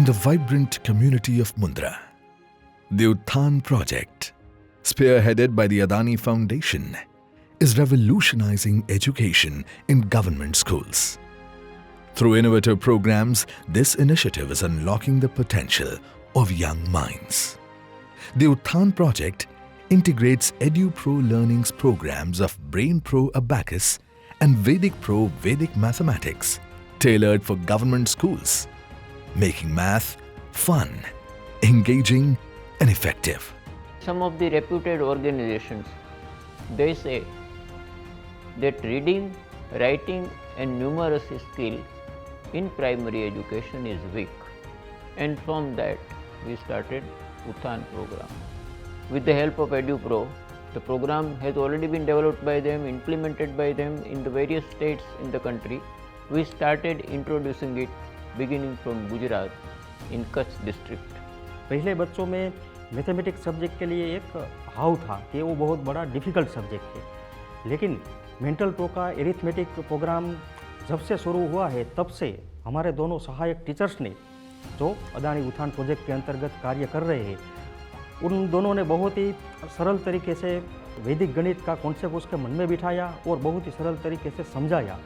in the vibrant community of Mundra. The Utthan project, spearheaded by the Adani Foundation, is revolutionizing education in government schools. Through innovative programs, this initiative is unlocking the potential of young minds. The Utthan project integrates EduPro Learning's programs of BrainPro Abacus and Vedic Pro Vedic Mathematics, tailored for government schools, making math fun, engaging and effective. Some of the reputed organizations, they say that reading, writing and numeracy skill in primary education is weak, and from that we started Utthan program. With the help of EduPro, the program has already been developed by them, implemented by them in the various states in the country. We started introducing it beginning from Gujarat in Kutch district. पहले बच्चों में mathematics subject के लिए एक हाव था कि वो बहुत बड़ा डिफ़िकल्ट सब्जेक्ट है, लेकिन मेंटल प्रो का एरिथमेटिक प्रोग्राम जब से शुरू हुआ है तब से हमारे दोनों सहायक टीचर्स ने जो अदानी उत्थान प्रोजेक्ट के अंतर्गत कार्य कर रहे हैं, उन दोनों ने बहुत ही सरल तरीके से वैदिक गणित का कॉन्सेप्ट उसके मन में बिठाया और बहुत ही सरल तरीके से समझाया.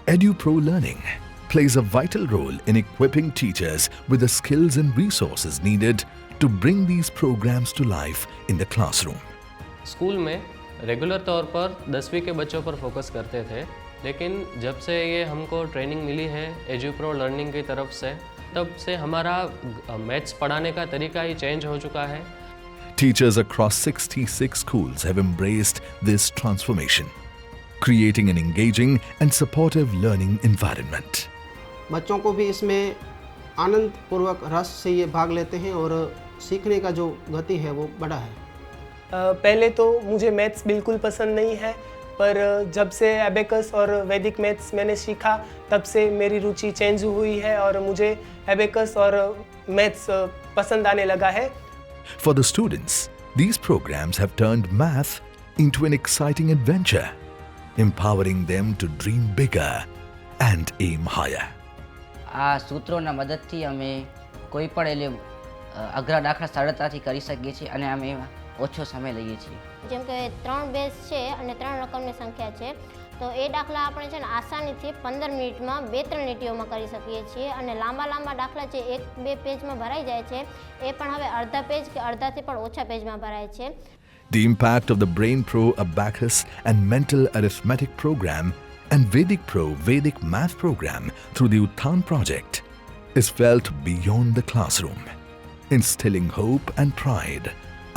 EduPro Learning plays a vital role in equipping teachers with the skills and resources needed to bring these programs to life in the classroom. School में रेगुलर तौर पर 10वीं के बच्चों पर फोकस करते थे, लेकिन जब से ये हमको ट्रेनिंग मिली है EduPro लर्निंग की तरफ से, तब से हमारा मैथ्स पढ़ाने का तरीका ही चेंज हो चुका है. Teachers across 66 schools have embraced this transformation, creating an engaging and supportive learning environment. बच्चों को भी इसमें आनंद पूर्वक रस से ये भाग लेते हैं और सीखने का जो गति है वो बड़ा है. पहले तो मुझे मैथ्स बिल्कुल पसंद नहीं है, पर जब से एबेकस और वैदिक मैथ्स मैंने सीखा तब से मेरी रुचि चेंज हुई है और मुझे एबेकस और मैथ्स पसंद आने लगा है. For the students, these programs have turned math into an exciting adventure, empowering them to dream bigger and aim higher. આ સૂત્રોના મદદથી અમે કોઈ પણ એટલે અઘરા દાખલા સરળતાથી કરી શકીએ છીએ અને અમે ઓછો સમય લઈએ છીએ. જેમ કે 3 બેઝ છે અને 3 રકમની સંખ્યા છે, તો એ દાખલા આપણે છે ને આસાનીથી 15 મિનિટમાં 2-3 લીટીઓમાં કરી શકીએ છીએ અને લાંબા દાખલા જે 1-2 પેજમાં ભરાઈ જાય છે એ પણ હવે અડધા પેજ કે અડધાથી પણ ઓછા પેજમાં ભરાય છે. The impact of the BrainPro Abacus and Mental Arithmetic program and Vedic Pro Vedic Math program through the Utthan project is felt beyond the classroom, instilling hope and pride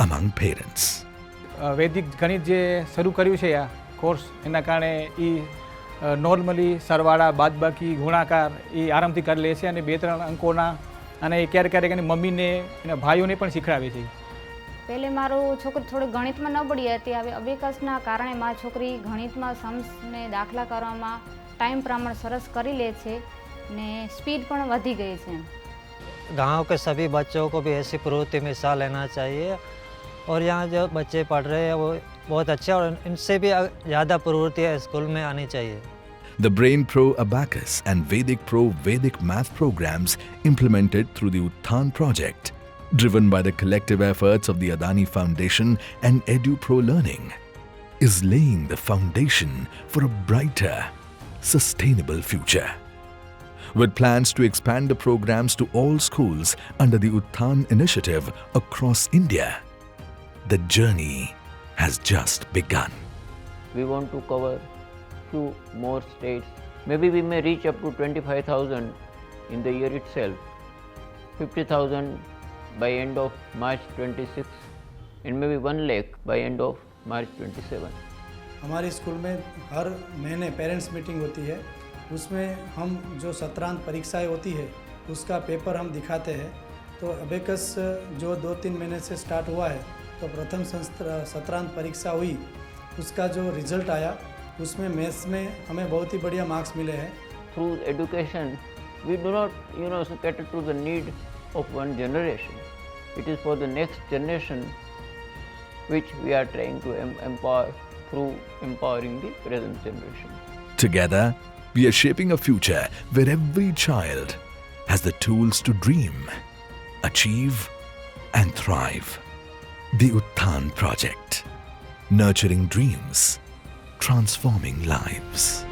among parents. વૈદિક ગણિત જે શરૂ કર્યું છે આ course, એના કારણે એ normally સરવાળા બાદબાકી ગુણાકાર એ આરામથી કરી લે છે અને 2-3 અંકોના અને ક્યારેક એની મમ્મીને એના ભાઈઓને પણ શીખડાવે છે. પહેલે મારું છોકરી થોડી ગણિતમાં નબળી હતી, હવે અબેકસના કારણે મારી છોકરી ગણિતમાં सम्स ને દાખલા કરવામાં ટાઈમ પ્રમાણે સરસ કરી લે છે ને સ્પીડ પણ વધી ગઈ છે. गांव के सभी बच्चों को भी ऐसी प्रवृत्ति में हिस्सा लेना चाहिए और यहाँ जो बच्चे पढ़ रहे हैं वो बहुत अच्छे और इनसे भी ज़्यादा प्रवृत्तियाँ स्कूल में आनी चाहिए. The BrainPro Abacus and Vedic Pro Vedic Math programs implemented through the Utthan project, driven by the collective efforts of the Adani Foundation and EduPro Learning, is laying the foundation for a brighter, sustainable future. With plans to expand the programs to all schools under the Utthan initiative across India, the journey has just begun. We want to cover few more states. Maybe we may reach up to 25,000 in the year itself, 50,000 by end of March 26 and maybe 1 lakh by end of March 27. हमारे school में हर महीने parents meeting होती है, उसमें हम जो सत्रांत परीक्षाएं होती है उसका पेपर हम दिखाते हैं. तो अबेकस जो 2-3 महीने से स्टार्ट हुआ है, तो प्रथम सत्रांत परीक्षा हुई, उसका जो रिजल्ट आया उसमें मैथ्स में हमें बहुत ही बढ़िया मार्क्स मिले हैं. Through education, we do not cater to the need of one generation. It is for the next generation which we are trying to empower through empowering the present generation. Together, we are shaping a future where every child has the tools to dream, achieve, and thrive. The Utthan Project, nurturing dreams, transforming lives.